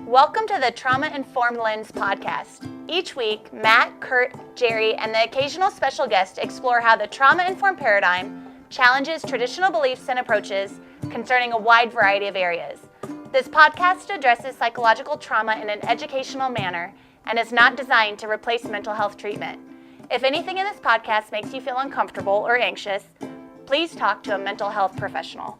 Welcome to the Trauma Informed Lens podcast. Each week, Matt, Curt, Jerry, and the occasional special guest explore how the trauma-informed paradigm challenges traditional beliefs and approaches concerning a wide variety of areas. This podcast addresses psychological trauma in an educational manner and is not designed to replace mental health treatment. If anything in this podcast makes you feel uncomfortable or anxious, please talk to a mental health professional.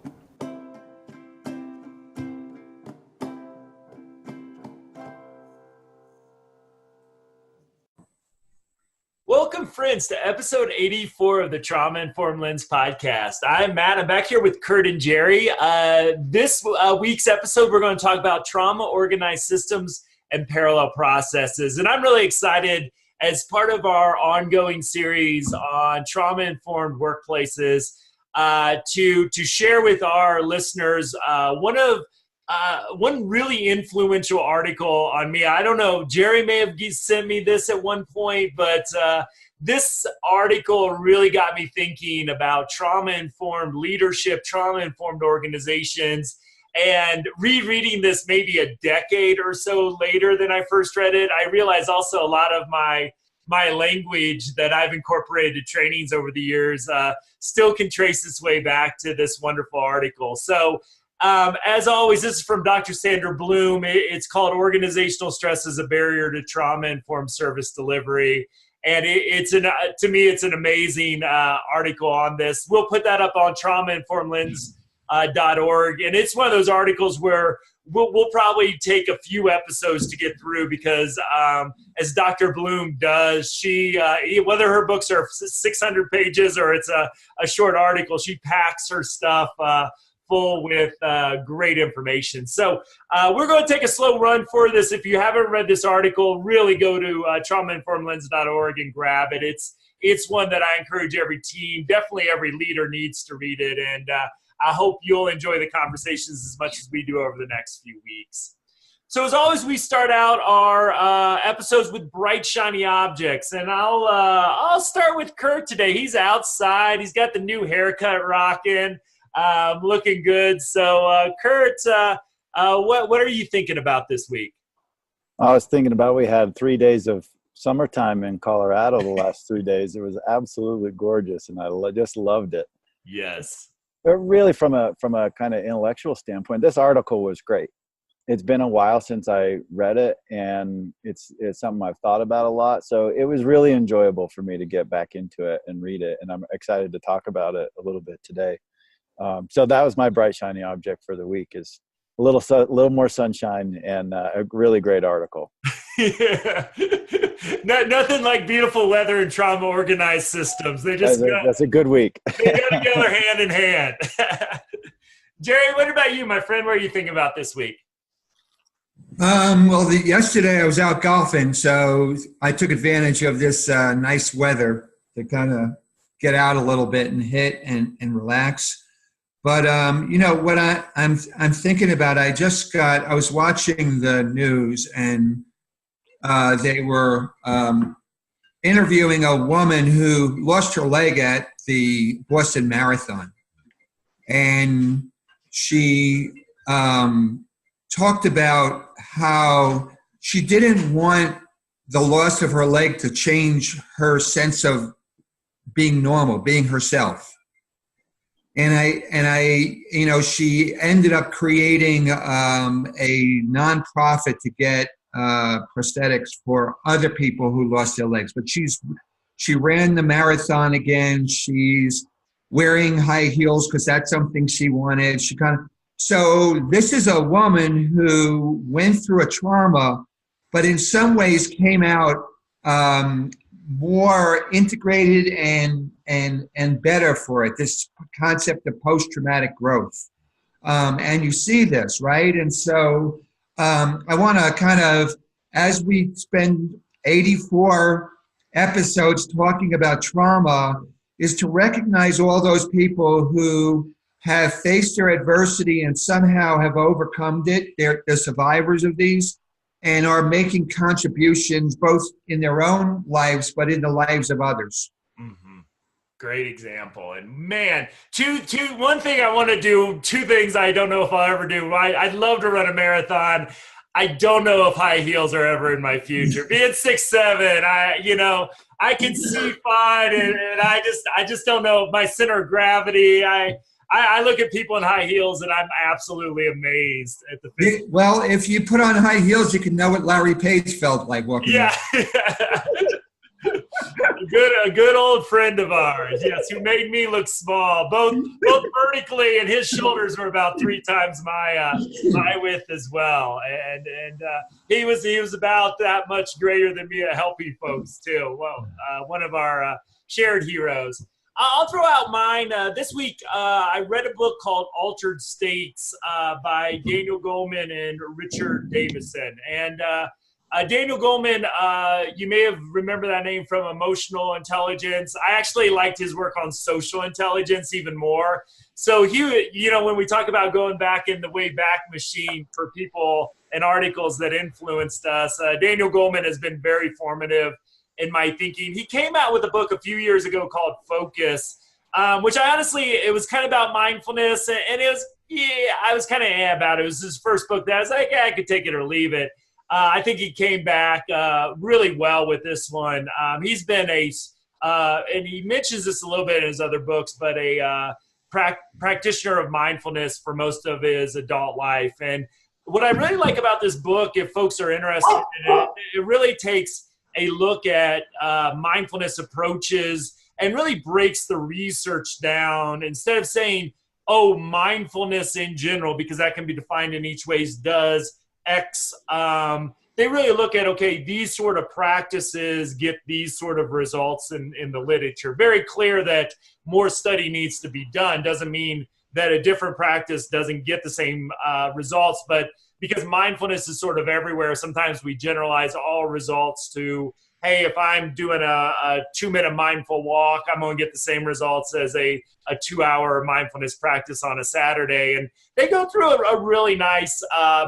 Welcome, friends, to episode 84 of the Trauma Informed Lens podcast. I'm Matt. I'm back here with Curt and Jerry. This week's episode, we're going to talk about trauma-organized systems and parallel processes. And I'm really excited as part of our ongoing series on trauma-informed workplaces to share with our listeners one really influential article on me. I don't know, Jerry may have sent me this at one point, but this article really got me thinking about trauma-informed leadership, trauma-informed organizations, and rereading this maybe a decade or so later than I first read it, I realized also a lot of my language that I've incorporated to trainings over the years still can trace its way back to this wonderful article. So as always, this is from Dr. Sandra Bloom. It's called Organizational Stress as a Barrier to Trauma-Informed Service Delivery. And to me, it's an amazing article on this. We'll put that up on traumainformedlens.org. And it's one of those articles where we'll probably take a few episodes to get through because as Dr. Bloom does, she, whether her books are 600 pages or it's a short article, she packs her stuff full with great information. So we're going to take a slow run for this. If you haven't read this article, really go to traumainformedlens.org and grab it. It's one that I encourage every team, definitely every leader needs to read it. And I hope you'll enjoy the conversations as much as we do over the next few weeks. So as always, we start out our episodes with bright, shiny objects. And I'll start with Curt today. He's outside. He's got the new haircut rocking. Looking good. So, Curt, what are you thinking about this week? I was thinking about we had 3 days of summertime in Colorado the last 3 days. It was absolutely gorgeous, and I just loved it. Yes. But really, from a kind of intellectual standpoint, this article was great. It's been a while since I read it, and it's something I've thought about a lot. So it was really enjoyable for me to get back into it and read it, and I'm excited to talk about it a little bit today. So that was my bright, shiny object for the week is a little more sunshine and a really great article. Yeah. Nothing like beautiful weather and trauma-organized systems. That's a good week. They go together hand in hand. Jerry, what about you, my friend? What are you thinking about this week? Yesterday I was out golfing, so I took advantage of this nice weather to kind of get out a little bit and hit and relax. But what I'm thinking about, I was watching the news and they were interviewing a woman who lost her leg at the Boston Marathon. And she talked about how she didn't want the loss of her leg to change her sense of being normal, being herself. And she ended up creating a nonprofit to get prosthetics for other people who lost their legs. But she ran the marathon again. She's wearing high heels because that's something she wanted. So this is a woman who went through a trauma, but in some ways came out more integrated and better for it, this concept of post-traumatic growth. And you see this, right? And so I want to kind of, as we spend 84 episodes talking about trauma, is to recognize all those people who have faced their adversity and somehow have overcome it. They're the survivors of these, and are making contributions both in their own lives, but in the lives of others. Mm-hmm. Great example. And man, one thing I want to do, two things I don't know if I'll ever do. I'd love to run a marathon. I don't know if high heels are ever in my future. Being 6'7", I can see fine, and I just don't know my center of gravity. I look at people in high heels, and I'm absolutely amazed at the physical. Well, if you put on high heels, you can know what Larry Page felt like walking. Yeah. A good old friend of ours, yes, who made me look small, both vertically, and his shoulders were about 3 times my width as well, and he was about that much greater than me at helping folks too. Well, one of our shared heroes. I'll throw out mine. This week, I read a book called Altered States by Daniel Goleman and Richard Davison, and Daniel Goleman, you may have remembered that name from Emotional Intelligence. I actually liked his work on social intelligence even more. So when we talk about going back in the Wayback Machine for people and articles that influenced us, Daniel Goleman has been very formative in my thinking. He came out with a book a few years ago called Focus, which it was kind of about mindfulness, and I was kind of about it. It was his first book that I was like, I could take it or leave it. I think he came back really well with this one. He's been and he mentions this a little bit in his other books, but a practitioner of mindfulness for most of his adult life. And what I really like about this book, if folks are interested in it, it really takes a look at mindfulness approaches and really breaks the research down. Instead of saying, mindfulness in general, because that can be defined in each ways, does X, they really look at, okay, these sort of practices get these sort of results in the literature. Very clear that more study needs to be done. Doesn't mean that a different practice doesn't get the same results, but because mindfulness is sort of everywhere, sometimes we generalize all results to, hey, if I'm doing a 2-minute mindful walk, I'm going to get the same results as a 2-hour mindfulness practice on a Saturday. And they go through a really nice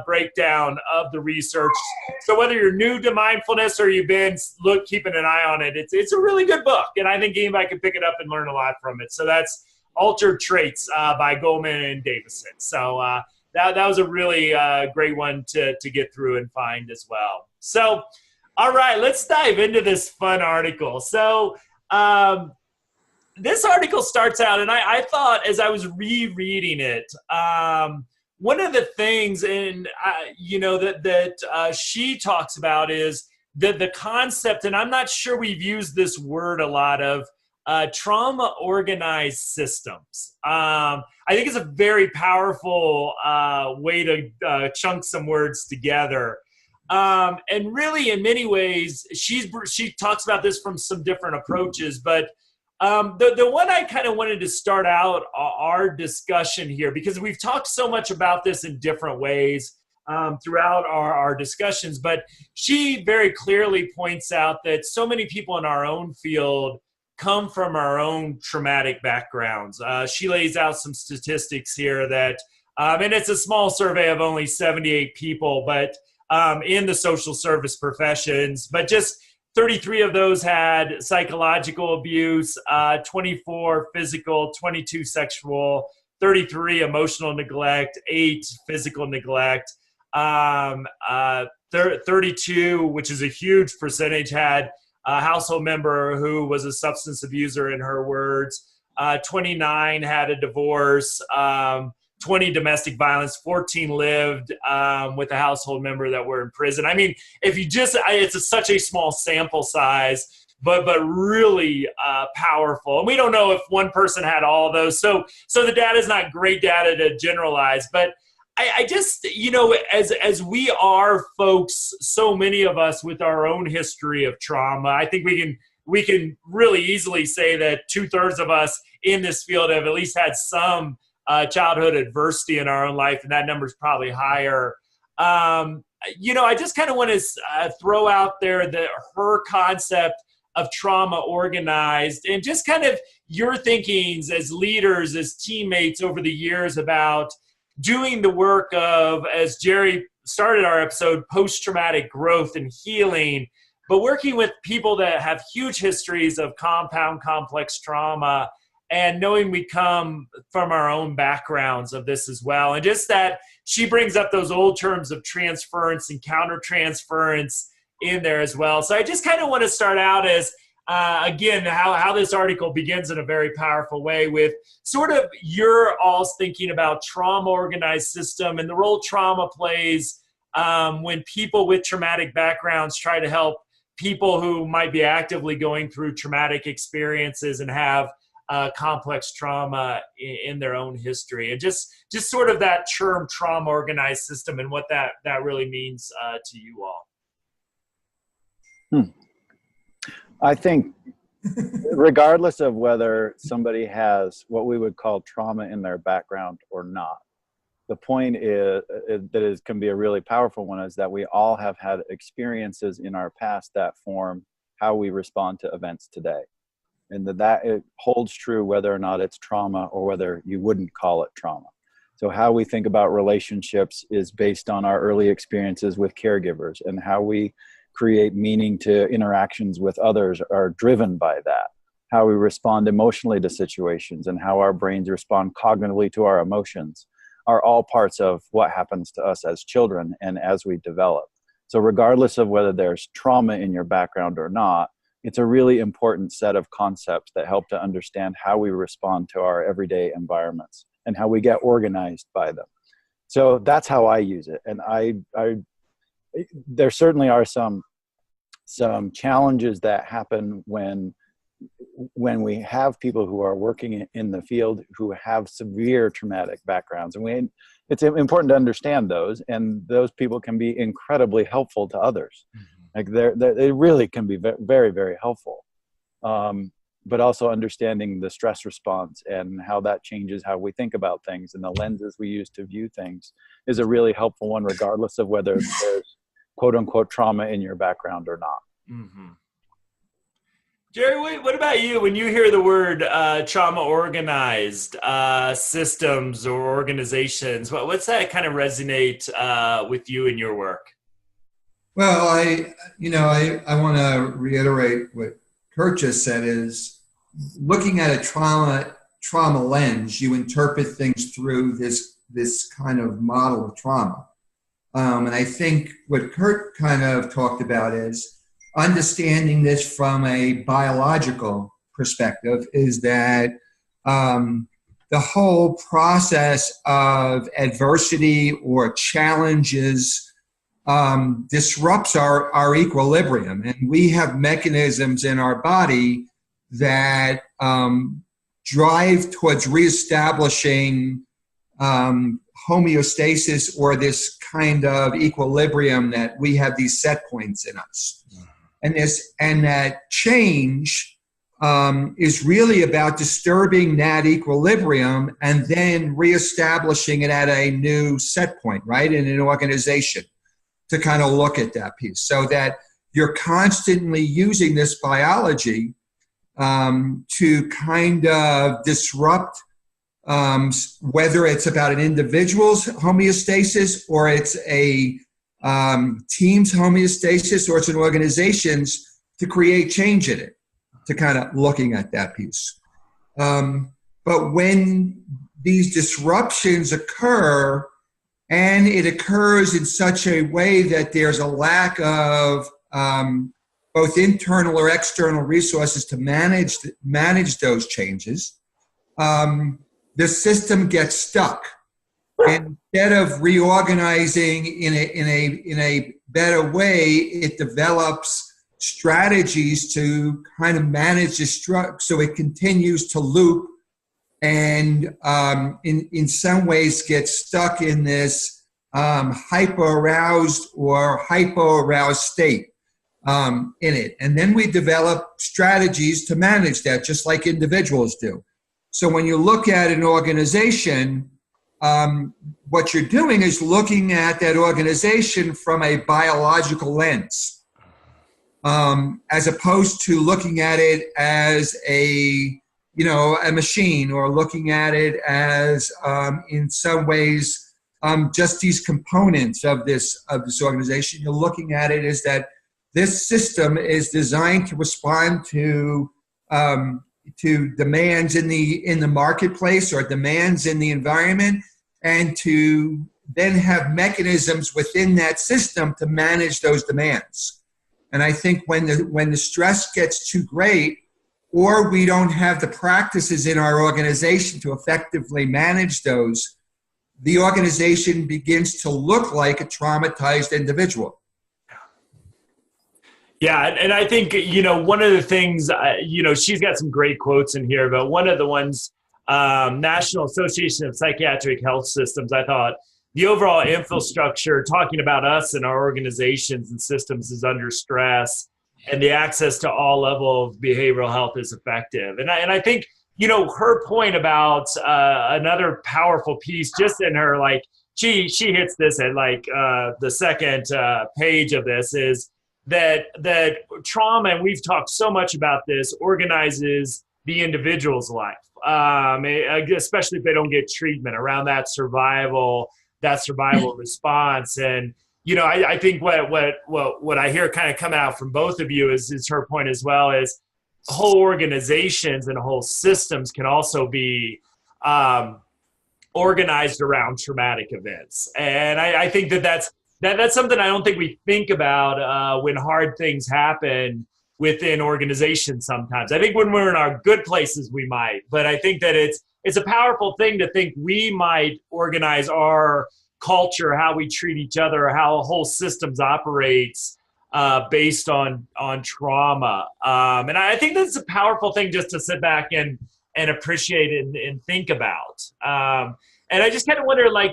breakdown of the research. So whether you're new to mindfulness or you've been keeping an eye on it, it's a really good book. And I think anybody can pick it up and learn a lot from it. So that's Altered Traits by Goleman and Davison. So that was a really great one to get through and find as well. So, all right, let's dive into this fun article. So this article starts out, and I thought as I was rereading it, one of the things that she talks about is the concept, and I'm not sure we've used this word a lot, of trauma organized systems. I think it's a very powerful way to chunk some words together. And really, in many ways, she talks about this from some different approaches. But the one I kind of wanted to start out our discussion here, because we've talked so much about this in different ways throughout our discussions, but she very clearly points out that so many people in our own field come from our own traumatic backgrounds. She lays out some statistics here that, and it's a small survey of only 78 people, but in the social service professions, but just 33 of those had psychological abuse, 24 physical, 22 sexual, 33 emotional neglect, 8 physical neglect, 32, which is a huge percentage, had a household member who was a substance abuser, in her words, 29 had a divorce, 20 domestic violence, 14 lived with a household member that were in prison. I mean, if you just, it's such a small sample size, but really powerful. And we don't know if one person had all of those. So the data is not great data to generalize, but I just, as we are folks, so many of us with our own history of trauma, I think we can really easily say that 2/3 of us in this field have at least had some childhood adversity in our own life, and that number is probably higher. I just kind of want to throw out there her concept of trauma organized, and just kind of your thinkings as leaders, as teammates over the years about doing the work of, as Jerry started our episode, post-traumatic growth and healing, but working with people that have huge histories of compound complex trauma, and knowing we come from our own backgrounds of this as well. And just that she brings up those old terms of transference and countertransference in there as well. So I just kind of want to start out as, again, how this article begins in a very powerful way with sort of your all's thinking about trauma organized system and the role trauma plays when people with traumatic backgrounds try to help people who might be actively going through traumatic experiences and have complex trauma in their own history. And just sort of that term trauma organized system and what that really means to you all. I think regardless of whether somebody has what we would call trauma in their background or not, the point can be a really powerful one, is that we all have had experiences in our past that form how we respond to events today. And that it holds true whether or not it's trauma or whether you wouldn't call it trauma. So how we think about relationships is based on our early experiences with caregivers, and how we create meaning to interactions with others are driven by that. How we respond emotionally to situations and how our brains respond cognitively to our emotions are all parts of what happens to us as children and as we develop. So regardless of whether there's trauma in your background or not, it's a really important set of concepts that help to understand how we respond to our everyday environments and how we get organized by them. So that's how I use it. And there certainly are some challenges that happen when we have people who are working in the field who have severe traumatic backgrounds. And it's important to understand those, and those people can be incredibly helpful to others. Like they really can be very, very helpful. But also understanding the stress response and how that changes how we think about things and the lenses we use to view things is a really helpful one, regardless of whether there's quote unquote trauma in your background or not. Mm-hmm. Jerry, what about you? When you hear the word trauma organized systems or organizations, what's that kind of resonate with you in your work? Well, I want to reiterate what Curt just said, is looking at a trauma lens, you interpret things through this kind of model of trauma. And I think what Curt kind of talked about is understanding this from a biological perspective, is that the whole process of adversity or challenges disrupts our equilibrium. And we have mechanisms in our body that drive towards reestablishing homeostasis, or this kind of equilibrium, that we have these set points in us. And that change is really about disturbing that equilibrium and then reestablishing it at a new set point, right, in an organization, to kind of look at that piece, so that you're constantly using this biology to kind of disrupt, whether it's about an individual's homeostasis, or it's a team's homeostasis, or it's an organization's, to create change in it, to kind of looking at that piece. But when these disruptions occur, and it occurs in such a way that there's a lack of both internal or external resources to manage those changes, the system gets stuck. And instead of reorganizing in a better way, it develops strategies to kind of manage the structure, so it continues to loop, and in some ways gets stuck in this hyper-aroused or hypo-aroused state in it. And then we develop strategies to manage that, just like individuals do. So when you look at an organization, what you're doing is looking at that organization from a biological lens, as opposed to looking at it as a machine, or looking at it as, in some ways, just these components of this organization. You're looking at it as that this system is designed to respond to demands in the marketplace or demands in the environment, and to then have mechanisms within that system to manage those demands. And I think when the stress gets too great, or we don't have the practices in our organization to effectively manage those, the organization begins to look like a traumatized individual. Yeah, and I think, one of the things, she's got some great quotes in here, but one of the ones, National Association of Psychiatric Health Systems, I thought, the overall infrastructure, talking about us and our organizations and systems, is under stress, and the access to all level of behavioral health is effective. And I think, her point about another powerful piece just in her, like, she hits this at like the second page of this, is that trauma, and we've talked so much about this, organizes the individual's life, especially if they don't get treatment around that survival response. And I think what I hear kind of come out from both of you is her point as well, is whole organizations and whole systems can also be organized around traumatic events. And I think that's something I don't think we think about when hard things happen within organizations sometimes. I think when we're in our good places, we might, but I think that it's a powerful thing to think we might organize our culture, how we treat each other, how whole systems operates based on trauma. And I think that's a powerful thing just to sit back and appreciate and think about. And I just kind of wonder, like,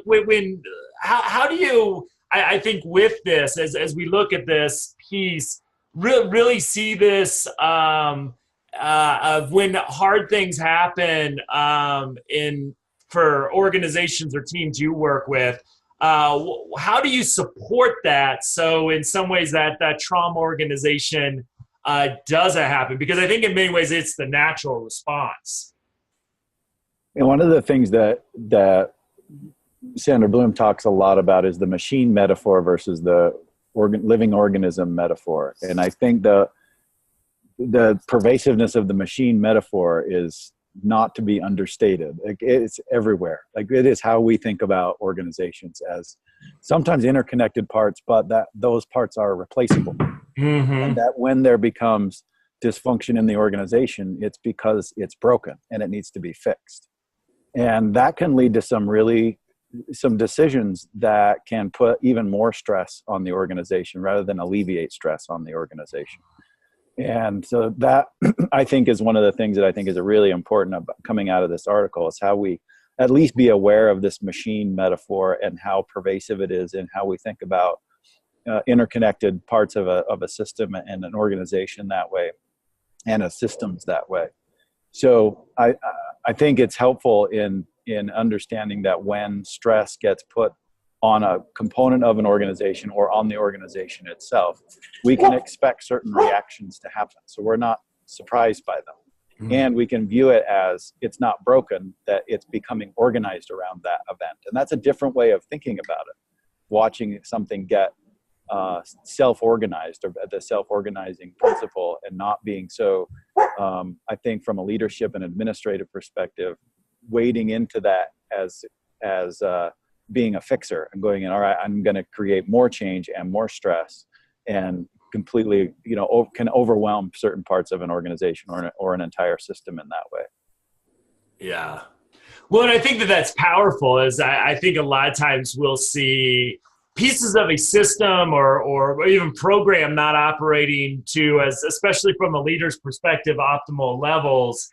how do you, I think with this, as we look at this piece, really see this of when hard things happen for organizations or teams you work with, how do you support that? So in some ways that trauma organization doesn't happen, because I think in many ways it's the natural response. And one of the things that Sandra Bloom talks a lot about is the machine metaphor versus the living organism metaphor. And I think the pervasiveness of the machine metaphor is not to be understated. Like, it's everywhere. Like, it is how we think about organizations as sometimes interconnected parts, but that those parts are replaceable. Mm-hmm. And that when there becomes dysfunction in the organization, it's because it's broken and it needs to be fixed. And that can lead to some decisions that can put even more stress on the organization rather than alleviate stress on the organization. And so that, I think, is one of the things that I think is really important about coming out of this article, is how we at least be aware of this machine metaphor and how pervasive it is, and how we think about interconnected parts of a system and an organization that way, and a systems that way. So I think it's helpful in understanding that when stress gets put on a component of an organization or on the organization itself, we can expect certain reactions to happen. So we're not surprised by them. Mm-hmm. And we can view it as it's not broken, that it's becoming organized around that event. And that's a different way of thinking about it. Watching something get self-organized, or the self-organizing principle, and not being so, I think from a leadership and administrative perspective, wading into that as being a fixer and going in, all right, I'm going to create more change and more stress, and completely, can overwhelm certain parts of an organization or an entire system in that way. Yeah. Well, and I think that's powerful, is I think a lot of times we'll see pieces of a system or even program not operating to, as especially from a leader's perspective, optimal levels.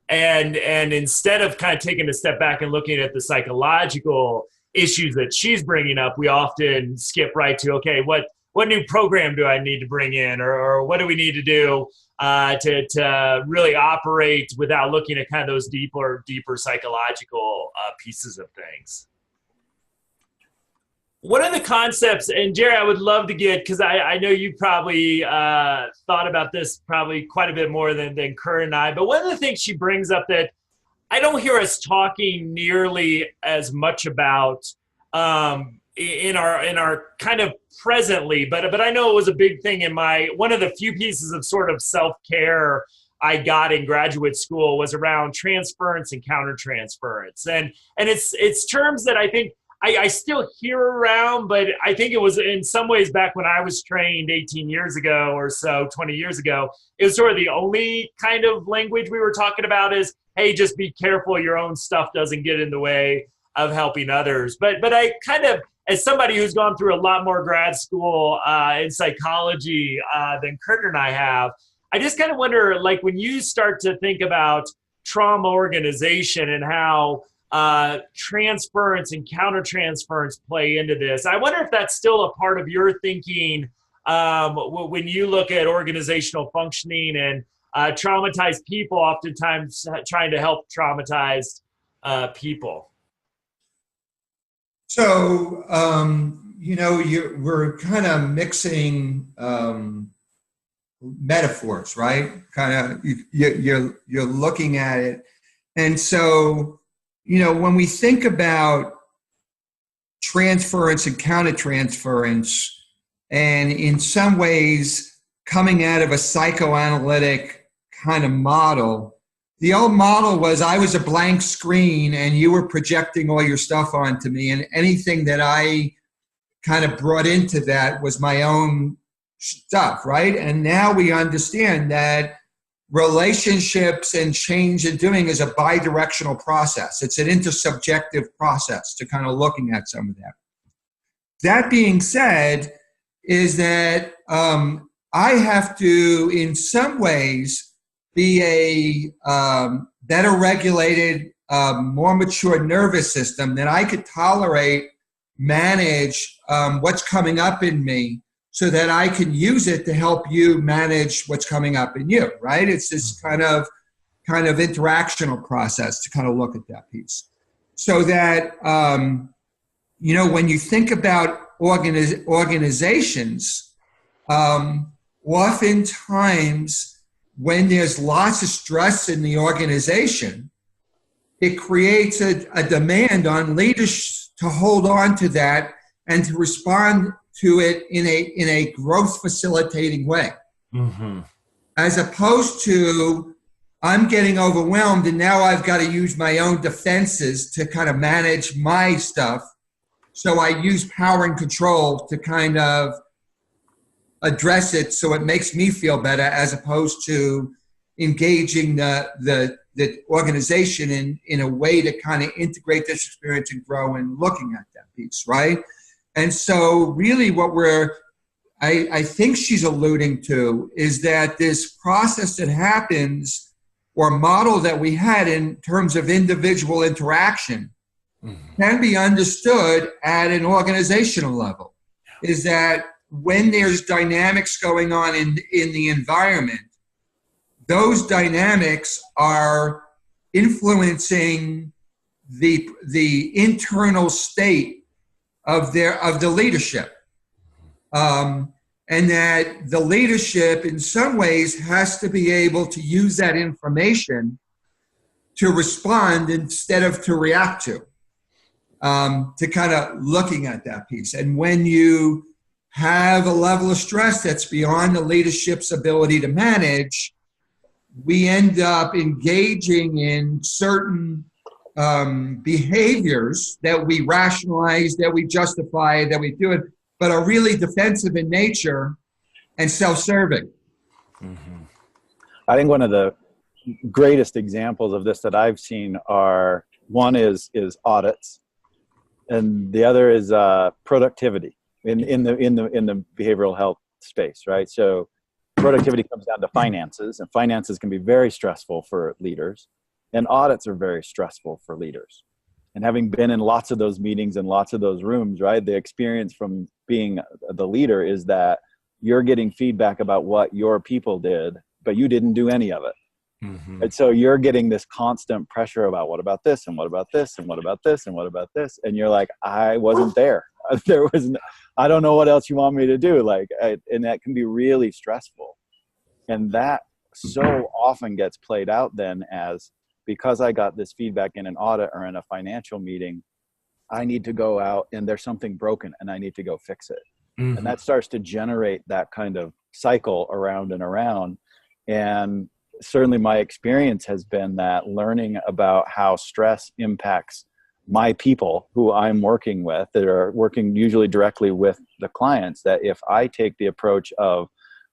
And instead of kind of taking a step back and looking at the psychological issues that she's bringing up, we often skip right to, okay, what new program do I need to bring in, or what do we need to do to really operate without looking at kind of those deeper psychological pieces of things. One of the concepts, and Jerry, I would love to get, because I know you probably thought about this probably quite a bit more than Curt and I, but one of the things she brings up that I don't hear us talking nearly as much about in our kind of presently, but I know it was a big thing in one of the few pieces of sort of self-care I got in graduate school was around transference and countertransference. And it's terms that I think I still hear around, but I think it was in some ways back when I was trained 18 years ago or so, 20 years ago, it was sort of the only kind of language we were talking about is, hey, just be careful your own stuff doesn't get in the way of helping others. But I kind of, as somebody who's gone through a lot more grad school in psychology than Curt and I have, I just kind of wonder, like, when you start to think about trauma organization and how transference and countertransference play into this, I wonder if that's still a part of your thinking when you look at organizational functioning and traumatized people oftentimes trying to help traumatized people. So, we're kind of mixing metaphors, right? Kind of, you're looking at it. And so, when we think about transference and countertransference, and in some ways coming out of a psychoanalytic kind of model, the old model was I was a blank screen and you were projecting all your stuff onto me, and anything that I kind of brought into that was my own stuff, right? And now we understand that relationships and change and doing is a bidirectional process. It's an intersubjective process to kind of looking at some of that. That being said, is that I have to, in some ways, be a better regulated, more mature nervous system that I could tolerate, manage what's coming up in me, so that I can use it to help you manage what's coming up in you, right? It's this kind of interactional process to kind of look at that piece. So that, when you think about organizations, oftentimes when there's lots of stress in the organization, it creates a demand on leaders to hold on to that and to respond to it in a growth facilitating way. Mm-hmm. As opposed to, I'm getting overwhelmed and now I've got to use my own defenses to kind of manage my stuff. So I use power and control to kind of address it so it makes me feel better, as opposed to engaging the organization in a way to kind of integrate this experience and grow and looking at that piece, right? And so really what I think she's alluding to is that this process that happens, or model that we had in terms of individual interaction, can be understood at an organizational level. Is that when there's dynamics going on in the environment, those dynamics are influencing the internal state of the leadership, and that the leadership in some ways has to be able to use that information to respond instead of to react to kind of looking at that piece. And when you have a level of stress that's beyond the leadership's ability to manage, we end up engaging in certain behaviors that we rationalize, that we justify, that we do it, but are really defensive in nature and self-serving. Mm-hmm. I think one of the greatest examples of this that I've seen are, one is audits, and the other is productivity in the behavioral health space, right? So productivity comes down to finances, and finances can be very stressful for leaders, and audits are very stressful for leaders. And having been in lots of those meetings and lots of those rooms, right, the experience from being the leader is that you're getting feedback about what your people did, but you didn't do any of it. Mm-hmm. And so you're getting this constant pressure about what about this, and what about this, and what about this, and what about this, and you're like, I wasn't there. I don't know what else you want me to do. And that can be really stressful. And that so often gets played out then as, because I got this feedback in an audit or in a financial meeting, I need to go out and there's something broken and I need to go fix it. Mm-hmm. And that starts to generate that kind of cycle around and around. And certainly my experience has been that learning about how stress impacts my people who I'm working with, that are working usually directly with the clients, that if I take the approach of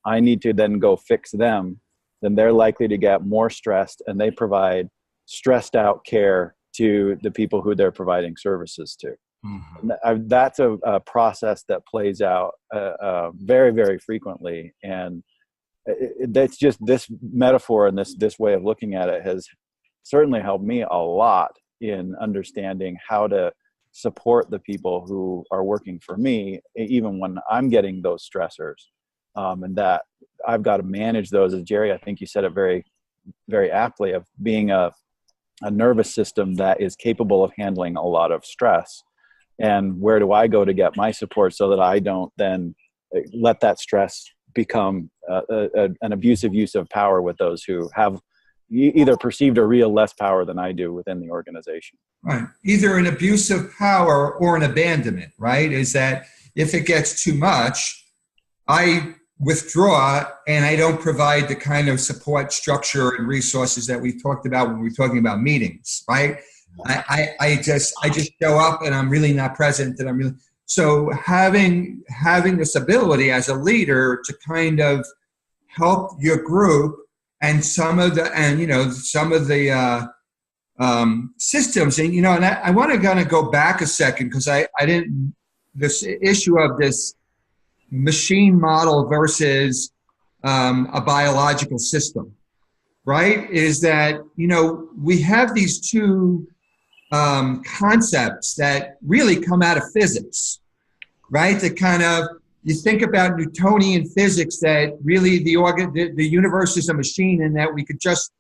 I need to then go fix them, then they're likely to get more stressed, and they provide stressed out care to the people who they're providing services to. Mm-hmm. That's a process that plays out very, very frequently. And that's just, this metaphor and this way of looking at it has certainly helped me a lot in understanding how to support the people who are working for me, even when I'm getting those stressors. And that I've got to manage those, as Jerry, I think you said it very, very aptly, of being a nervous system that is capable of handling a lot of stress. And where do I go to get my support so that I don't then let that stress become an abusive use of power with those who have either perceived or real less power than I do within the organization. Right. Either an abuse of power or an abandonment, right? Is that if it gets too much, I withdraw and I don't provide the kind of support structure and resources that we talked about when we were talking about meetings, right? I just show up and I'm really not present, and I'm really, so having this ability as a leader to kind of help your group and some of the systems, and and I want to kind of go back a second, because I didn't, this issue of this machine model versus a biological system, right? Is that, we have these two concepts that really come out of physics, right? That kind of, you think about Newtonian physics, that really the universe is a machine, and that we could just,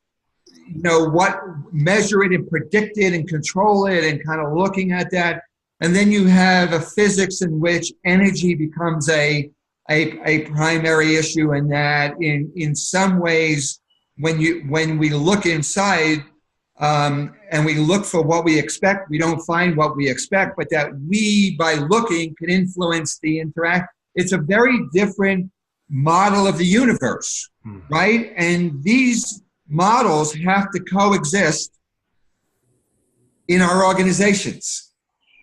measure it and predict it and control it, and kind of looking at that. And then you have a physics in which energy becomes a primary issue, and that in some ways, when we look inside and we look for what we expect, we don't find what we expect, but that we, by looking, can influence the interact. It's a very different model of the universe, right? And these models have to coexist in our organizations.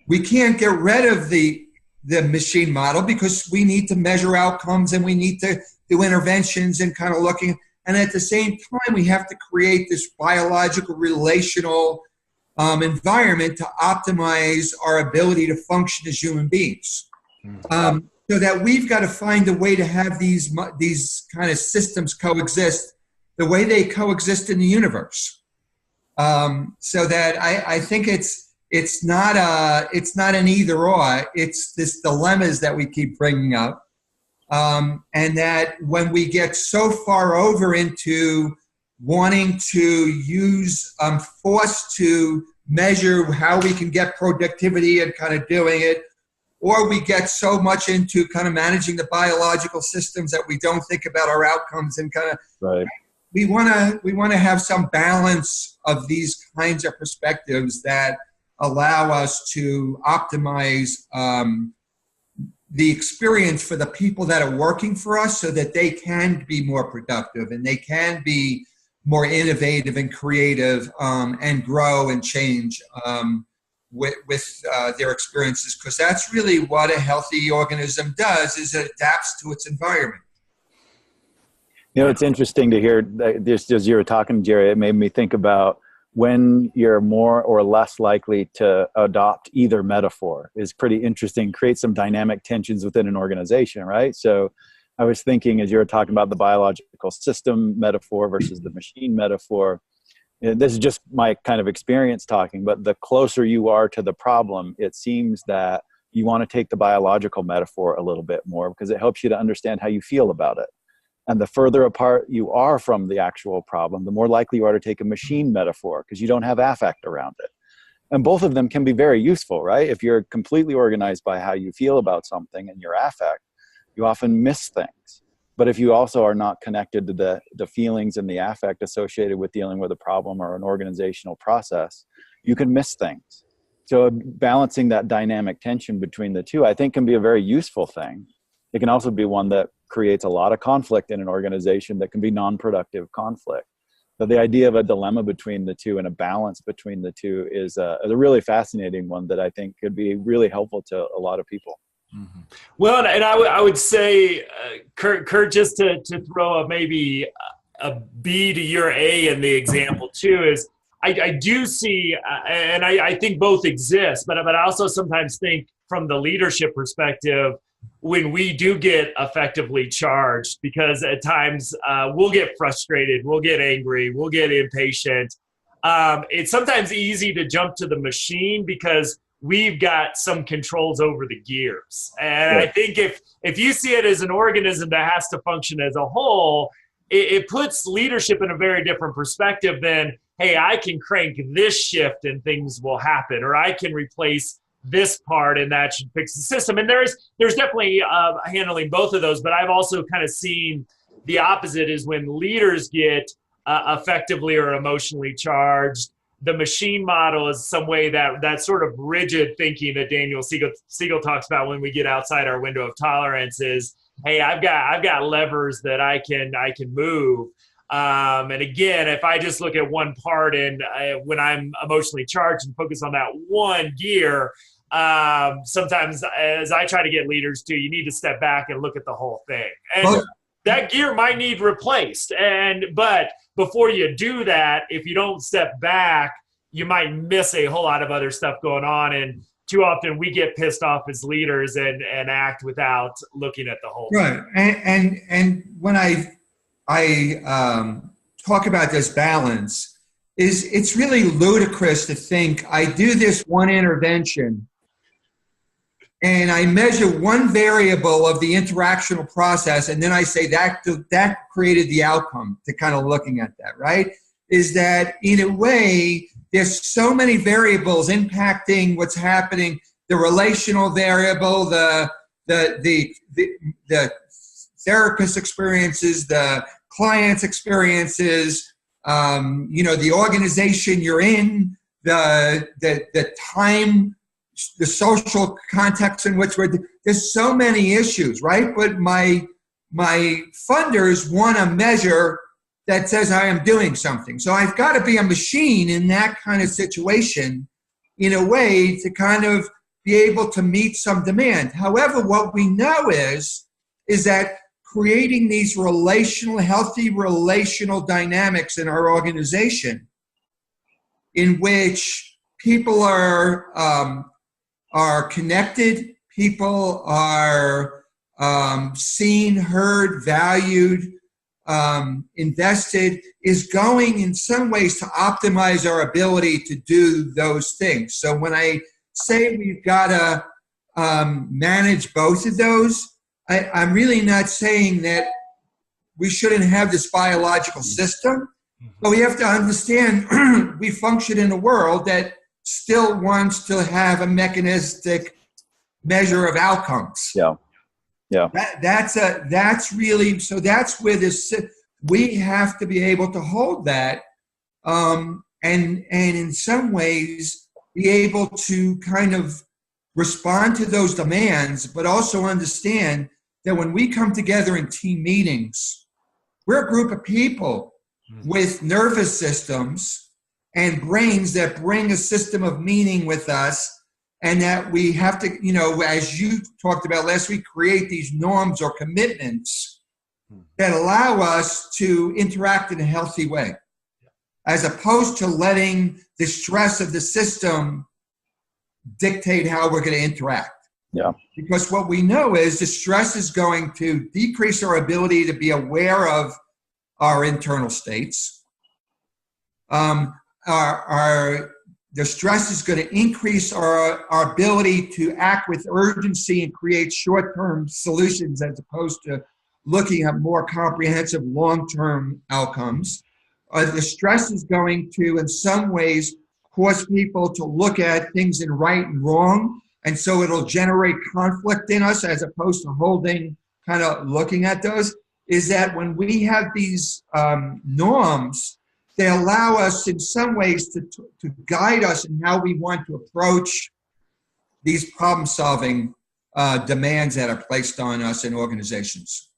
We can't get rid of the machine model, because we need to measure outcomes and we need to do interventions and kind of looking. And at the same time, we have to create this biological, relational environment to optimize our ability to function as human beings. So that we've got to find a way to have these kind of systems coexist the way they coexist in the universe. So that I think it's not an either or. It's this dilemmas that we keep bringing up. And that when we get so far over into wanting to use force to measure how we can get productivity and kind of doing it, or we get so much into kind of managing the biological systems that we don't think about our outcomes, and kind of, right. We want to have some balance of these kinds of perspectives that allow us to optimize the experience for the people that are working for us, so that they can be more productive and they can be more innovative and creative, and grow and change with their experiences. Because that's really what a healthy organism does, is it adapts to its environment. It's interesting to hear this as you were talking, Jerry. It made me think about when you're more or less likely to adopt either metaphor is pretty interesting, create some dynamic tensions within an organization, right? So I was thinking, as you were talking about the biological system metaphor versus the machine metaphor, this is just my kind of experience talking, but the closer you are to the problem, it seems that you want to take the biological metaphor a little bit more, because it helps you to understand how you feel about it. And the further apart you are from the actual problem, the more likely you are to take a machine metaphor, because you don't have affect around it. And both of them can be very useful, right? If you're completely organized by how you feel about something and your affect, you often miss things. But if you also are not connected to the feelings and the affect associated with dealing with a problem or an organizational process, you can miss things. So balancing that dynamic tension between the two, I think, can be a very useful thing. It can also be one that creates a lot of conflict in an organization that can be non-productive conflict. So the idea of a dilemma between the two and a balance between the two is a really fascinating one that I think could be really helpful to a lot of people. Mm-hmm. Well, and I would say, Curt, just to throw maybe a B to your A in the example too, is I do see, and I think both exist, but I also sometimes think from the leadership perspective, when we do get effectively charged, because at times we'll get frustrated, we'll get angry, we'll get impatient. It's sometimes easy to jump to the machine because we've got some controls over the gears. And I think if you see it as an organism that has to function as a whole, it puts leadership in a very different perspective than, hey, I can crank this shift and things will happen, or I can replace this part and that should fix the system. And there's definitely handling both of those, but I've also kind of seen the opposite is when leaders get effectively or emotionally charged. The machine model is some way that sort of rigid thinking that Daniel Siegel talks about when we get outside our window of tolerance is, hey, I've got levers that I can move. And again, if I just look at one part and when I'm emotionally charged and focus on that one gear, sometimes as I try to get leaders to, you need to step back and look at the whole thing. And that gear might need replaced. But before you do that, if you don't step back, you might miss a whole lot of other stuff going on. And too often we get pissed off as leaders and act without looking at the whole thing. Right. And when I talk about this balance, it's really ludicrous to think I do this one intervention and I measure one variable of the interactional process, and then I say that created the outcome, to kind of looking at that, right? Is that in a way, there's so many variables impacting what's happening, the relational variable, the therapist experiences, the client's experiences, the organization you're in, the time, the social context in which there's so many issues, right? But my funders want a measure that says I am doing something. So I've got to be a machine in that kind of situation in a way to kind of be able to meet some demand. However, what we know is that creating these healthy relational dynamics in our organization in which people are connected, people are seen, heard, valued, invested, is going in some ways to optimize our ability to do those things. So when I say we've got to manage both of those, I'm really not saying that we shouldn't have this biological system, but we have to understand we function in a world that still wants to have a mechanistic measure of outcomes. Yeah. That's really, so that's where we have to be able to hold that, and in some ways be able to kind of respond to those demands, but also understand that when we come together in team meetings, we're a group of people with nervous systems and brains that bring a system of meaning with us, and that we have to, as you talked about last week, create these norms or commitments that allow us to interact in a healthy way, as opposed to letting the stress of the system dictate how we're going to interact. Yeah. Because what we know is the stress is going to decrease our ability to be aware of our internal states. The stress is going to increase our ability to act with urgency and create short-term solutions as opposed to looking at more comprehensive long-term outcomes. The stress is going to, in some ways, cause people to look at things in right and wrong, and so it'll generate conflict in us as opposed to looking at those, is that when we have these norms, they allow us in some ways to guide us in how we want to approach these problem-solving demands that are placed on us in organizations.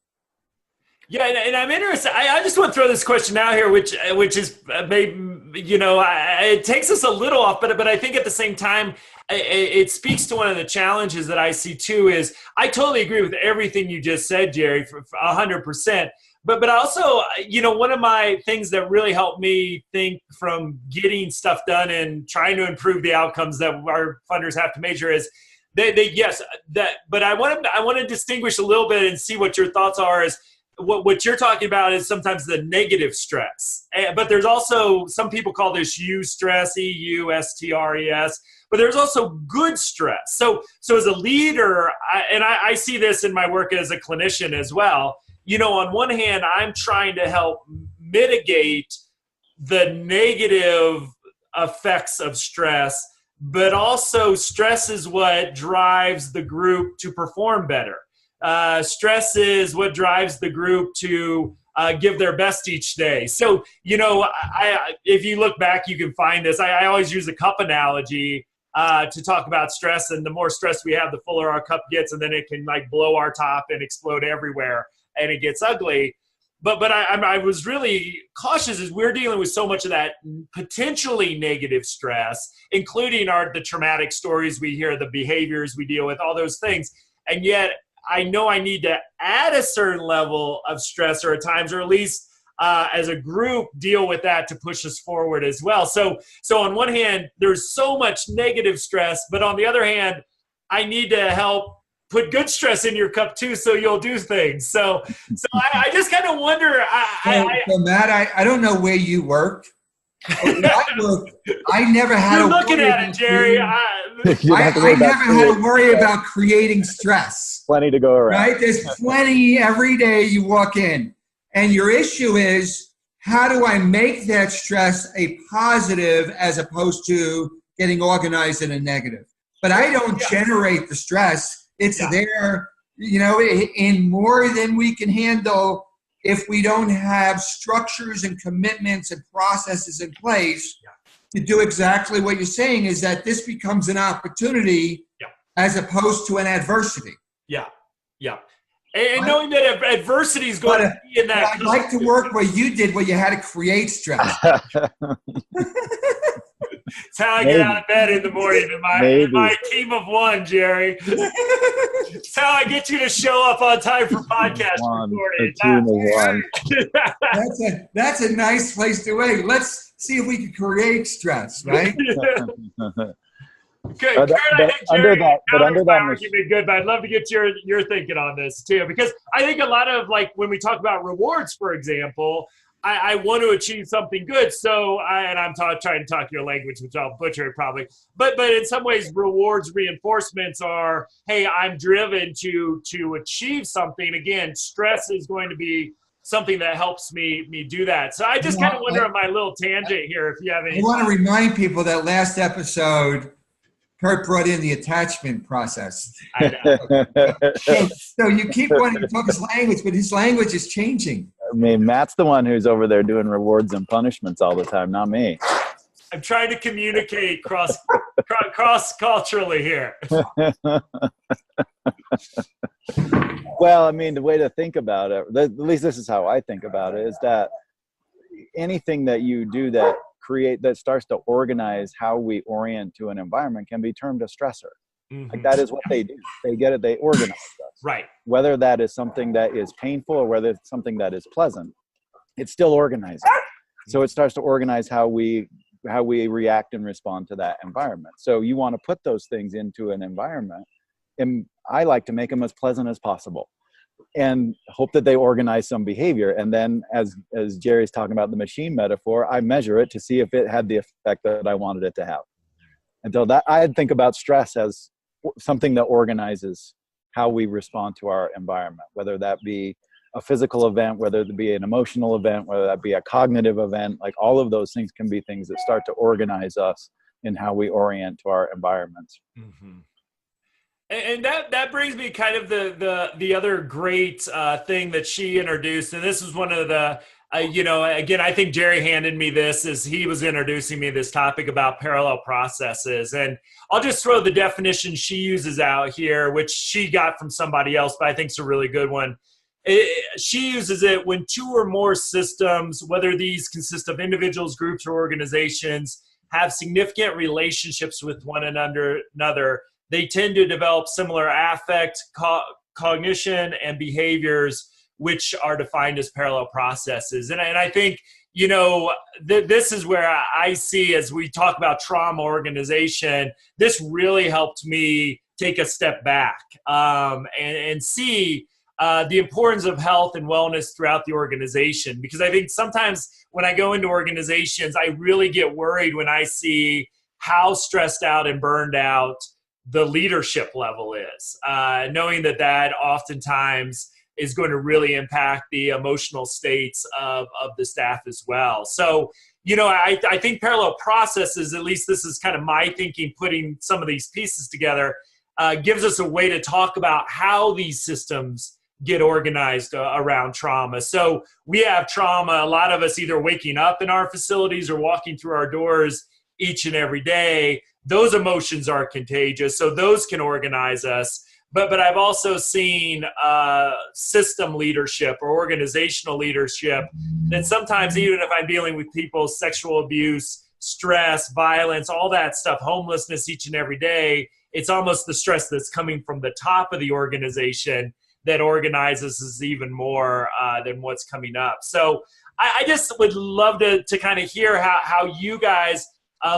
Yeah, and I'm interested. I just want to throw this question out here, which is maybe, it takes us a little off, but I think at the same time, it speaks to one of the challenges that I see too. Is I totally agree with everything you just said, Jerry, for 100%. But also, one of my things that really helped me think from getting stuff done and trying to improve the outcomes that our funders have to measure is but I want to distinguish a little bit and see what your thoughts are. Is what you're talking about is sometimes the negative stress, but there's also, some people call this eustress, EUSTRES, but there's also good stress. So as a leader, I see this in my work as a clinician as well. On one hand, I'm trying to help mitigate the negative effects of stress, but also stress is what drives the group to perform better. Stress is what drives the group to give their best each day. So, if you look back, you can find this. I always use a cup analogy to talk about stress, and the more stress we have, the fuller our cup gets, and then it can blow our top and explode everywhere, and it gets ugly. But I was really cautious as we're dealing with so much of that potentially negative stress, including the traumatic stories we hear, the behaviors we deal with, all those things. And yet I know I need to add a certain level of stress, or at times, or at least as a group, deal with that to push us forward as well. So on one hand, there's so much negative stress, but on the other hand, I need to help put good stress in your cup too, so you'll do things. So I just kind of wonder. So Matt, I don't know where you worked. I never had. You're looking at it, Jerry. I never had to worry about creating stress. Plenty to go around. Right? There's plenty every day you walk in. And your issue is, how do I make that stress a positive as opposed to getting organized in a negative? But I don't generate the stress. It's there, in more than we can handle if we don't have structures and commitments and processes in place to do exactly what you're saying, is that this becomes an opportunity as opposed to an adversity. Yeah. And knowing that adversity is going to be in that. I'd like to work where you did, where you had to create stress. It's how I get out of bed in the morning in my team of one, Jerry. It's how I get you to show up on time for podcast recording. That's a nice place to wait. Let's see if we can create stress, right? Good. Kurt, I think Jerry, under that you've been good, but I'd love to get your thinking on this too, because I think a lot of, when we talk about rewards, for example, I want to achieve something good. So I'm trying to talk your language, which I'll butcher it probably. But in some ways, rewards, reinforcements are, hey, I'm driven to achieve something. Again, stress is going to be something that helps me do that. So I just kind of wonder on my little tangent here, if you have any. I want to remind people that last episode, Curt brought in the attachment process. I know. So you keep wanting to talk his language, but his language is changing. I mean, Matt's the one who's over there doing rewards and punishments all the time, not me. I'm trying to communicate cross-culturally here. Well, I mean, the way to think about it, at least this is how I think about it, is that anything that you do that starts to organize how we orient to an environment can be termed a stressor. Mm-hmm. Like, that is what they do. They get it. They organize us. Right. Whether that is something that is painful or whether it's something that is pleasant, it's still organizing. So it starts to organize how we react and respond to that environment. So you want to put those things into an environment, and I like to make them as pleasant as possible and hope that they organize some behavior. And then as Jerry's talking about the machine metaphor, I measure it to see if it had the effect that I wanted it to have. And so that I think about stress as something that organizes how we respond to our environment, whether that be a physical event, whether it be an emotional event, whether that be a cognitive event. Like, all of those things can be things that start to organize us in how we orient to our environments. Mm-hmm. And that brings me kind of the other great thing that she introduced, and this was one of the again, I think Jerry handed me this as he was introducing me this topic about parallel processes. And I'll just throw the definition she uses out here, which she got from somebody else, but I think it's a really good one. she uses it when two or more systems, whether these consist of individuals, groups, or organizations, have significant relationships with one another, they tend to develop similar affect, cognition, and behaviors, which are defined as parallel processes. And I think, this is where I see, as we talk about trauma organization, this really helped me take a step back and see the importance of health and wellness throughout the organization. Because I think sometimes when I go into organizations, I really get worried when I see how stressed out and burned out the leadership level is, knowing that oftentimes is going to really impact the emotional states of the staff as well. So, I think parallel processes, at least this is kind of my thinking, putting some of these pieces together, gives us a way to talk about how these systems get organized around trauma. So we have trauma, a lot of us either waking up in our facilities or walking through our doors each and every day. Those emotions are contagious, so those can organize us. But I've also seen system leadership or organizational leadership that sometimes, even if I'm dealing with people's sexual abuse, stress, violence, all that stuff, homelessness each and every day, it's almost the stress that's coming from the top of the organization that organizes us even more than what's coming up. So I just would love to kind of hear how you guys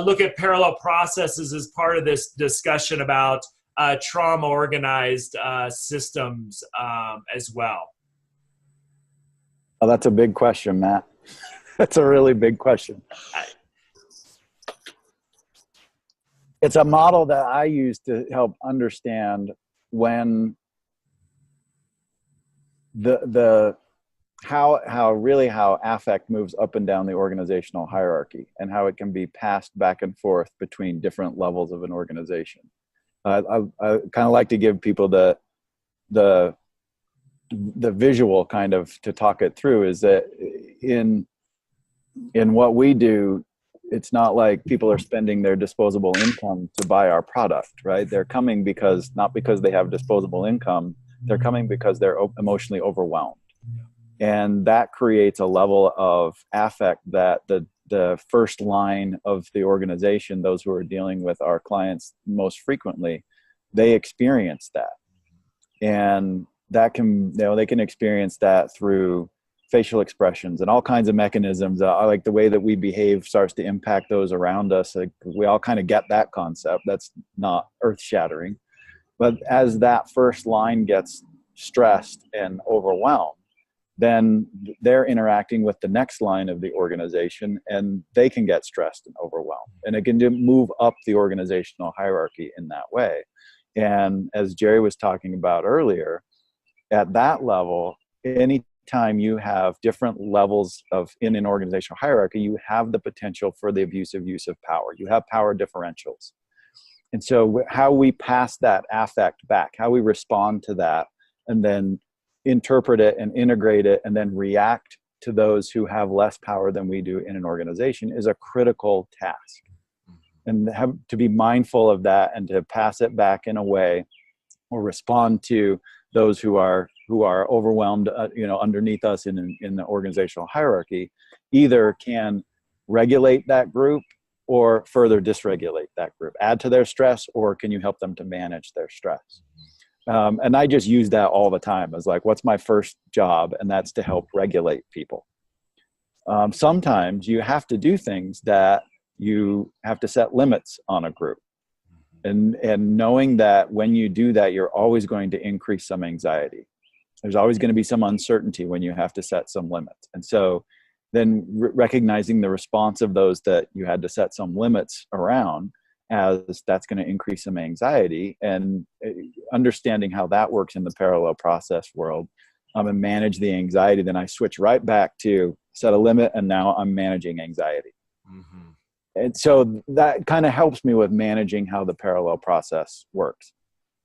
look at parallel processes as part of this discussion about trauma organized systems as well. Oh, that's a big question, Matt. That's a really big question. It's a model that I use to help understand when how affect moves up and down the organizational hierarchy and how it can be passed back and forth between different levels of an organization. I kind of like to give people the visual kind of to talk it through, is that in what we do, it's not like people are spending their disposable income to buy our product, right? They're coming not because they have disposable income, they're coming because they're emotionally overwhelmed. And that creates a level of affect that the first line of the organization, those who are dealing with our clients most frequently, they experience that. And that can, they can experience that through facial expressions and all kinds of mechanisms. I like the way that we behave starts to impact those around us. Like, we all kind of get that concept. That's not earth-shattering. But as that first line gets stressed and overwhelmed, then they're interacting with the next line of the organization and they can get stressed and overwhelmed. And it can move up the organizational hierarchy in that way. And as Jerry was talking about earlier, at that level, anytime you have different levels in an organizational hierarchy, you have the potential for the abusive use of power. You have power differentials. And so how we pass that affect back, how we respond to that, and then interpret it and integrate it and then react to those who have less power than we do in an organization is a critical task. And have to be mindful of that and to pass it back in a way or respond to those who are overwhelmed, underneath us in the organizational hierarchy, either can regulate that group or further dysregulate that group, add to their stress, or can you help them to manage their stress? And I just use that all the time as like, what's my first job? And that's to help regulate people. Sometimes you have to do things that you have to set limits on a group. And knowing that when you do that, you're always going to increase some anxiety. There's always going to be some uncertainty when you have to set some limits. And so then recognizing the response of those that you had to set some limits around, as that's going to increase some anxiety, and understanding how that works in the parallel process world, and manage the anxiety, then I switch right back to set a limit, and now I'm managing anxiety. Mm-hmm. And so that kind of helps me with managing how the parallel process works.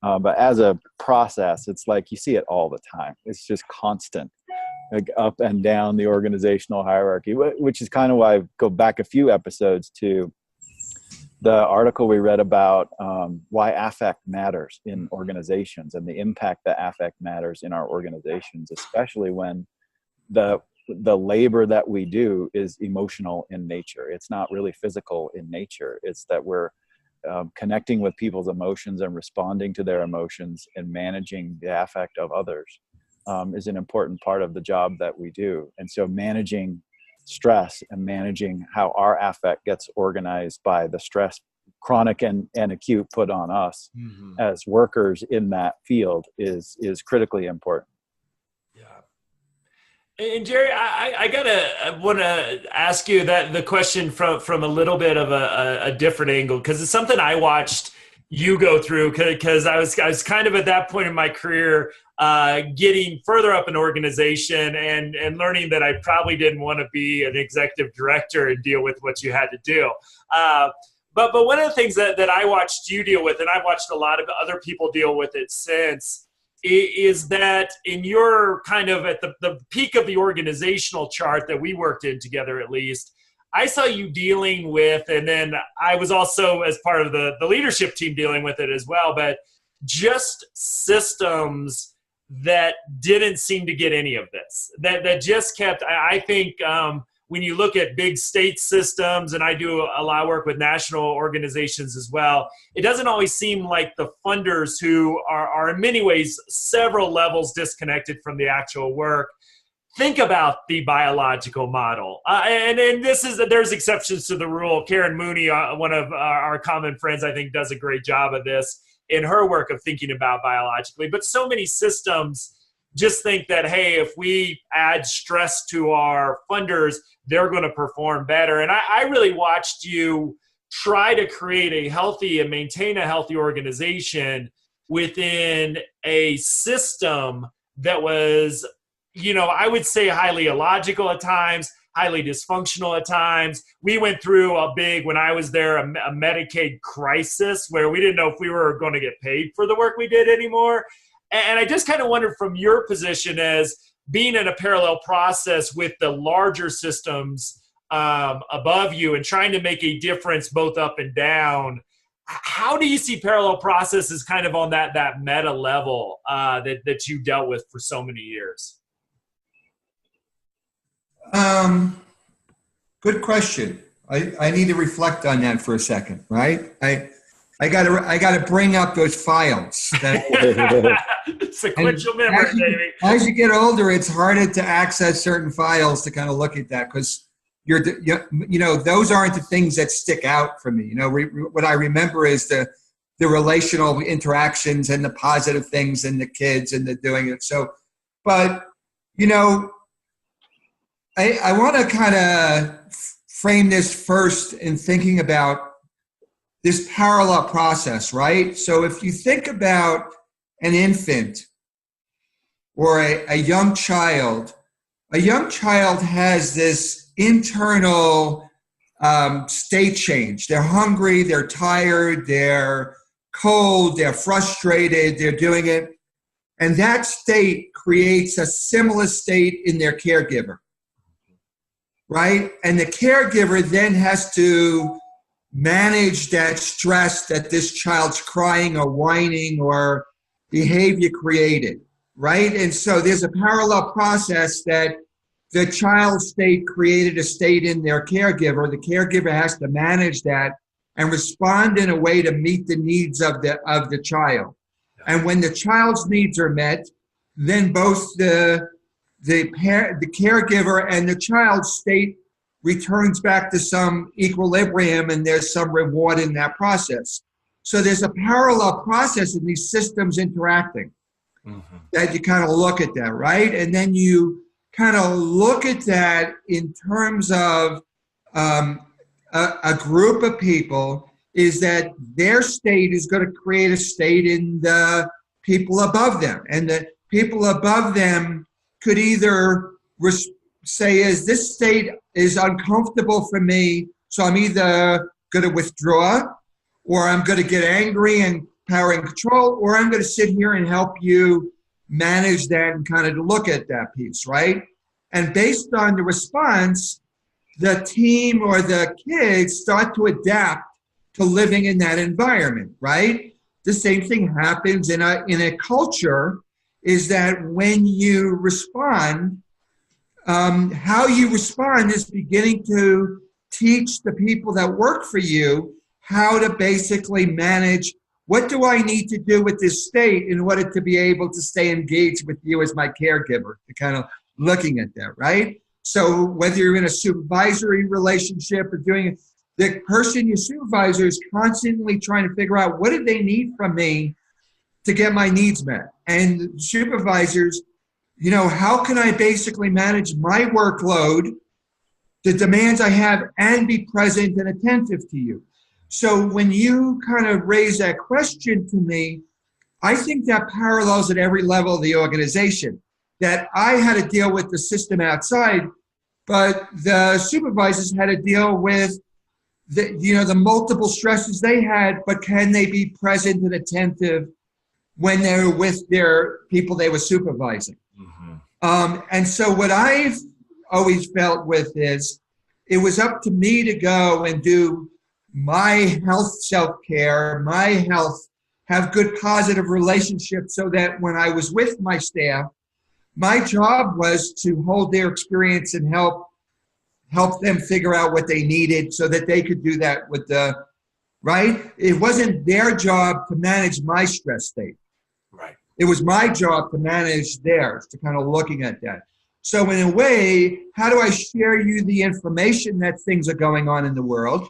But as a process, it's like you see it all the time. It's just constant, like up and down the organizational hierarchy, which is kind of why I go back a few episodes to the article we read about why affect matters in organizations and the impact that affect matters in our organizations, especially when the labor that we do is emotional in nature. It's not really physical in nature. It's that we're connecting with people's emotions and responding to their emotions and managing the affect of others is an important part of the job that we do. And so managing stress and managing how our affect gets organized by the stress, chronic and acute, put on us as workers in that field is critically important. And Jerry, I want to ask you the question from a little bit of a different angle, because it's something I watched you go through, because I was kind of at that point in my career getting further up an organization and learning that I probably didn't want to be an executive director and deal with what you had to do. But one of the things that I watched you deal with, and I've watched a lot of other people deal with it since, is that in your kind of at the peak of the organizational chart that we worked in together, at least, I saw you dealing with, and then I was also as part of the leadership team dealing with it as well, but just systems that didn't seem to get any of this, that just kept, I think, when you look at big state systems, and I do a lot of work with national organizations as well, it doesn't always seem like the funders, who are in many ways several levels disconnected from the actual work, think about the biological model. And there's exceptions to the rule. Karen Mooney, one of our common friends, I think does a great job of this in her work of thinking about biologically. But so many systems just think that, hey, if we add stress to our funders, they're going to perform better. And I really watched you try to create a healthy and maintain a healthy organization within a system that was, I would say highly illogical at times, highly dysfunctional at times. We went through when I was there, a Medicaid crisis where we didn't know if we were going to get paid for the work we did anymore. And I just kind of wondered, from your position as being in a parallel process with the larger systems above you and trying to make a difference both up and down, how do you see parallel processes kind of on that meta level that you dealt with for so many years? Good question. I need to reflect on that for a second, right? I gotta bring up those files. Sequential memory, baby. As you get older, it's harder to access certain files to kind of look at that, because those aren't the things that stick out for me. What I remember is the relational interactions and the positive things and the kids and the doing it. So, but I want to kind of frame this first in thinking about this parallel process, right? So if you think about an infant or a young child has this internal state change. They're hungry, they're tired, they're cold, they're frustrated, they're doing it. And that state creates a similar state in their caregiver, right? And the caregiver then has to manage that stress that this child's crying or whining or behavior created, right? And so there's a parallel process that the child's state created a state in their caregiver. The caregiver has to manage that and respond in a way to meet the needs of the child. And when the child's needs are met, then both the caregiver and the child's state returns back to some equilibrium, and there's some reward in that process. So there's a parallel process in these systems interacting that you kind of look at that, right? And then you kind of look at that in terms of a group of people, is that their state is going to create a state in the people above them. And the people above them could either say, is this state is uncomfortable for me, so I'm either going to withdraw, or I'm going to get angry and power and control, or I'm going to sit here and help you manage that and kind of look at that piece, right? And based on the response, the team or the kids start to adapt to living in that environment, right? The same thing happens in a culture, is that when you respond, how you respond is beginning to teach the people that work for you how to basically manage, what do I need to do with this state in order to be able to stay engaged with you as my caregiver, to kind of looking at that, right? So whether you're in a supervisory relationship or doing it, the person you supervise is constantly trying to figure out, what do they need from me to get my needs met? And supervisors, you know, how can I basically manage my workload, the demands I have, and be present and attentive to you? So when you kind of raise that question to me, I think that parallels at every level of the organization, that I had to deal with the system outside, but the supervisors had to deal with the multiple stresses they had, but can they be present and attentive when they're with their people they were supervising? Mm-hmm. And so what I've always felt with is, it was up to me to go and do my health self-care, my health, have good positive relationships, so that when I was with my staff, my job was to hold their experience and help them figure out what they needed so that they could do that with right? It wasn't their job to manage my stress state. Right. It was my job to manage theirs, to kind of looking at that. So in a way, how do I share you the information that things are going on in the world,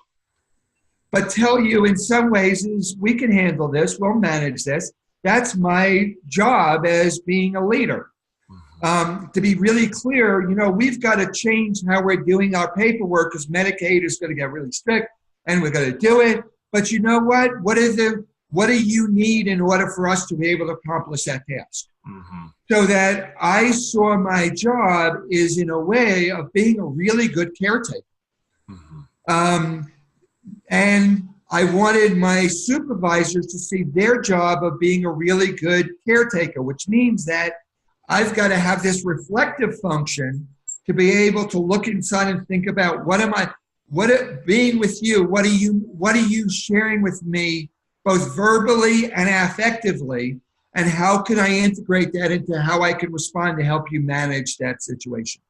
but tell you in some ways is, we can handle this, we'll manage this. That's my job as being a leader. To be really clear, we've got to change how we're doing our paperwork, because Medicaid is going to get really strict and we're going to do it. But you know what? What do you need in order for us to be able to accomplish that task? Mm-hmm. So that I saw my job is in a way of being a really good caretaker. Mm-hmm. And I wanted my supervisors to see their job of being a really good caretaker, which means that I've got to have this reflective function to be able to look inside and think about, being with you, what are you sharing with me, both verbally and affectively, and how can I integrate that into how I can respond to help you manage that situation?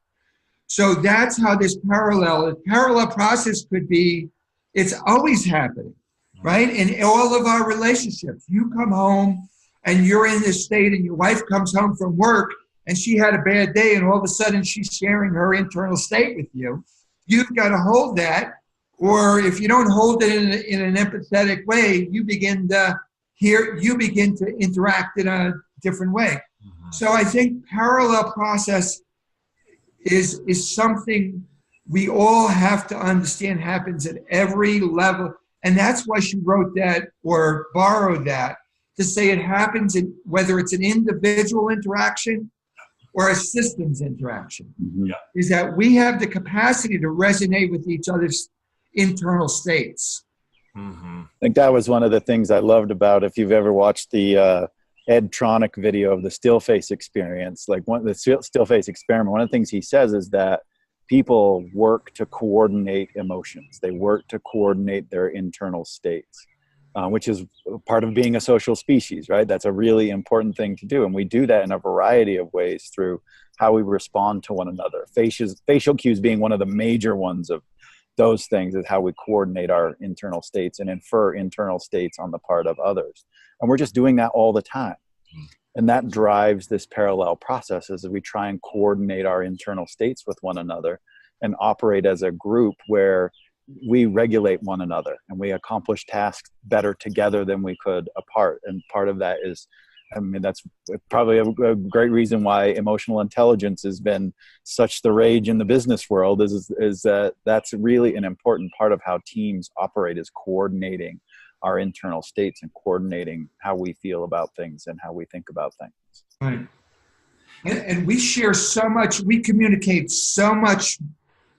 So that's how this parallel process could be. It's always happening, right? In all of our relationships, you come home and you're in this state, and your wife comes home from work and she had a bad day, and all of a sudden she's sharing her internal state with you. You've got to hold that, or if you don't hold it in an empathetic way, you begin to interact in a different way. Mm-hmm. So I think parallel process is something we all have to understand happens at every level. And that's why she wrote that, or borrowed that, to say it happens in whether it's an individual interaction or a systems interaction. Mm-hmm. Is that we have the capacity to resonate with each other's internal states. Mm-hmm. I think that was one of the things I loved about, if you've ever watched the Ed Tronick video of the still face experience, like the still face experiment, one of the things he says is that people work to coordinate emotions. They work to coordinate their internal states. Which is part of being a social species, right? That's a really important thing to do. And we do that in a variety of ways through how we respond to one another. Facial cues being one of the major ones of those things, is how we coordinate our internal states and infer internal states on the part of others. And we're just doing that all the time. And that drives this parallel process as we try and coordinate our internal states with one another and operate as a group where we regulate one another and we accomplish tasks better together than we could apart. And part of that is, that's probably a great reason why emotional intelligence has been such the rage in the business world, is that that's really an important part of how teams operate, is coordinating our internal states and coordinating how we feel about things and how we think about things. Right. And we share so much, we communicate so much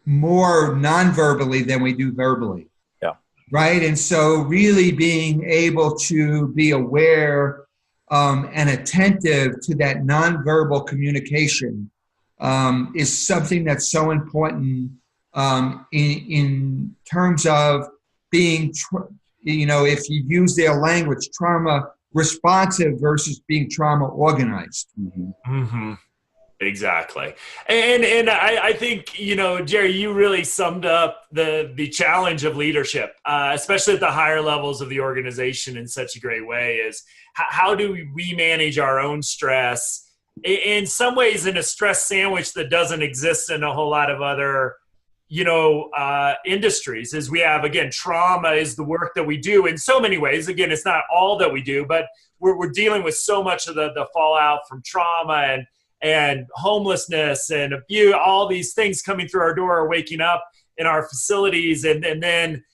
more non-verbally than we do verbally. Yeah. Right. And so really being able to be aware and attentive to that non-verbal communication is something that's so important in terms of being if you use their language, trauma responsive versus being trauma organized. Exactly. And I think, Jerry, you really summed up the challenge of leadership, especially at the higher levels of the organization in such a great way, is how do we manage our own stress in some ways in a stress sandwich that doesn't exist in a whole lot of other, industries. Is we have, again, trauma is the work that we do in so many ways. Again, it's not all that we do, but we're dealing with so much of the fallout from trauma and homelessness and abuse, all these things coming through our door, waking up in our facilities. And then,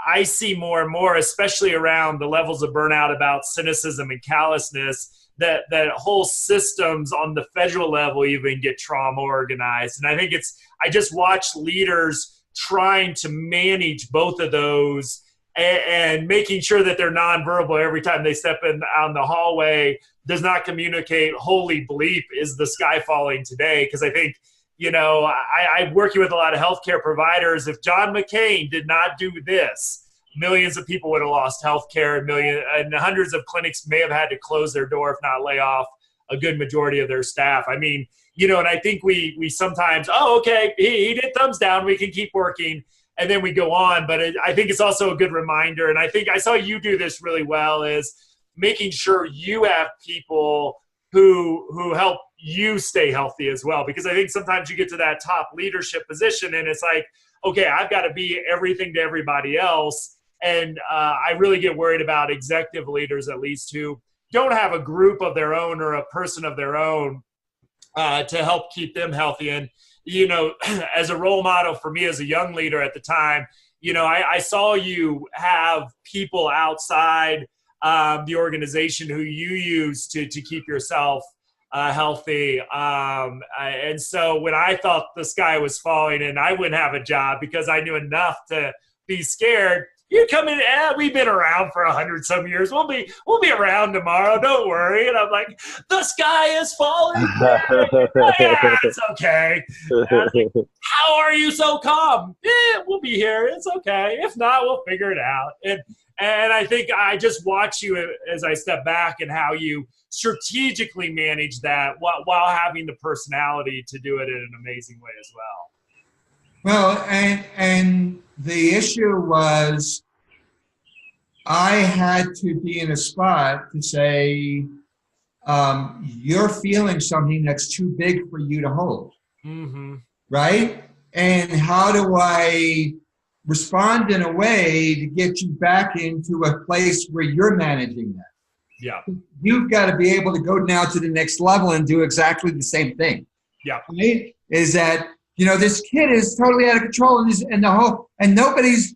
I see more and more, especially around the levels of burnout, about cynicism and callousness, that whole systems on the federal level even get trauma organized. And I think I just watch leaders trying to manage both of those and making sure that they're nonverbal every time they step in on the hallway, does not communicate holy bleep, is the sky falling today? Because I think, I'm working with a lot of healthcare providers. If John McCain did not do this, millions of people would have lost healthcare, and hundreds of clinics may have had to close their door, if not lay off a good majority of their staff. I mean, and I think we sometimes, okay, he did thumbs down, we can keep working, and then we go on. But I think it's also a good reminder, and I think I saw you do this really well, is making sure you have people who help you stay healthy as well. Because I think sometimes you get to that top leadership position and it's like, okay, I've got to be everything to everybody else. And I really get worried about executive leaders, at least, who don't have a group of their own or a person of their own to help keep them healthy. And, as a role model for me as a young leader at the time, I saw you have people outside the organization who you use to keep yourself healthy. And so when I thought the sky was falling and I wouldn't have a job because I knew enough to be scared, you come in, we've been around for 100-some years. We'll be around tomorrow. Don't worry. And I'm like, the sky is falling. Yeah, it's okay. Like, how are you so calm? We'll be here. It's okay. If not, we'll figure it out. And I think I just watch you as I step back and how you strategically manage that while having the personality to do it in an amazing way as well. Well, and the issue was I had to be in a spot to say, you're feeling something that's too big for you to hold, right? And how do I respond in a way to get you back into a place where you're managing that? Yeah. You've got to be able to go now to the next level and do exactly the same thing. Yeah. Right? Is that, this kid is totally out of control and nobody is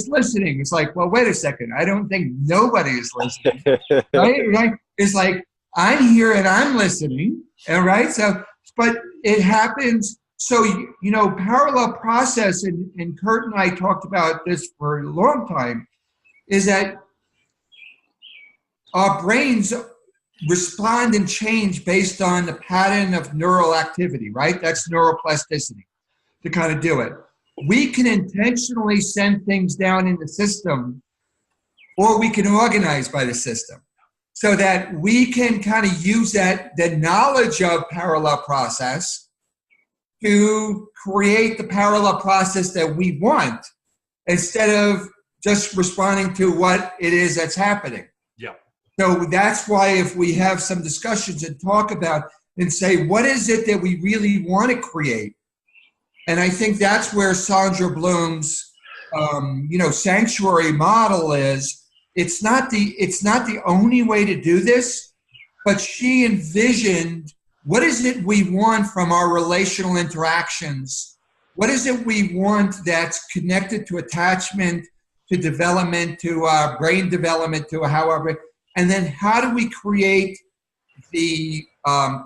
listening. It's like, well, wait a second. I don't think nobody is listening. Right? It's like, I'm here and I'm listening. All right. So, but it happens. So, parallel process, and Curt and I talked about this for a long time, is that our brains respond and change based on the pattern of neural activity, right? That's neuroplasticity to kind of do it. We can intentionally send things down in the system, or we can organize by the system so that we can kind of use the knowledge of parallel process to create the parallel process that we want instead of just responding to what it is that's happening. Yeah. So that's why if we have some discussions and talk about and say, what is it that we really want to create? And I think that's where Sandra Bloom's, sanctuary model is. It's not the only way to do this, but she envisioned, what is it we want from our relational interactions? What is it we want that's connected to attachment, to development, to brain development, to however, and then how do we create the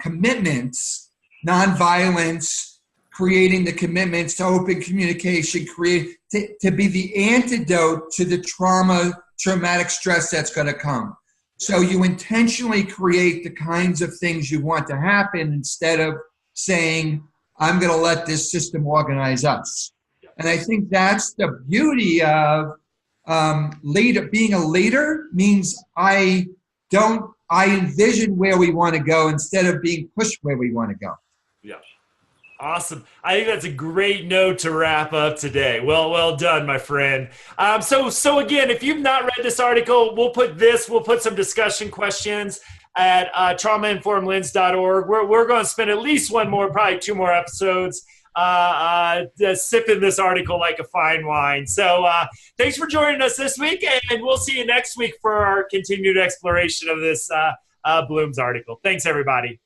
commitments, nonviolence, creating the commitments to open communication, to be the antidote to the traumatic stress that's going to come. So you intentionally create the kinds of things you want to happen instead of saying, I'm going to let this system organize us. And I think that's the beauty of being a leader means I envision where we want to go instead of being pushed where we want to go. Yeah. Awesome. I think that's a great note to wrap up today. Well done, my friend. So again, if you've not read this article, we'll put some discussion questions at traumainformedlens.org. We're going to spend at least probably 2 more episodes sipping this article like a fine wine. So thanks for joining us this week, and we'll see you next week for our continued exploration of this Bloom's article. Thanks, everybody.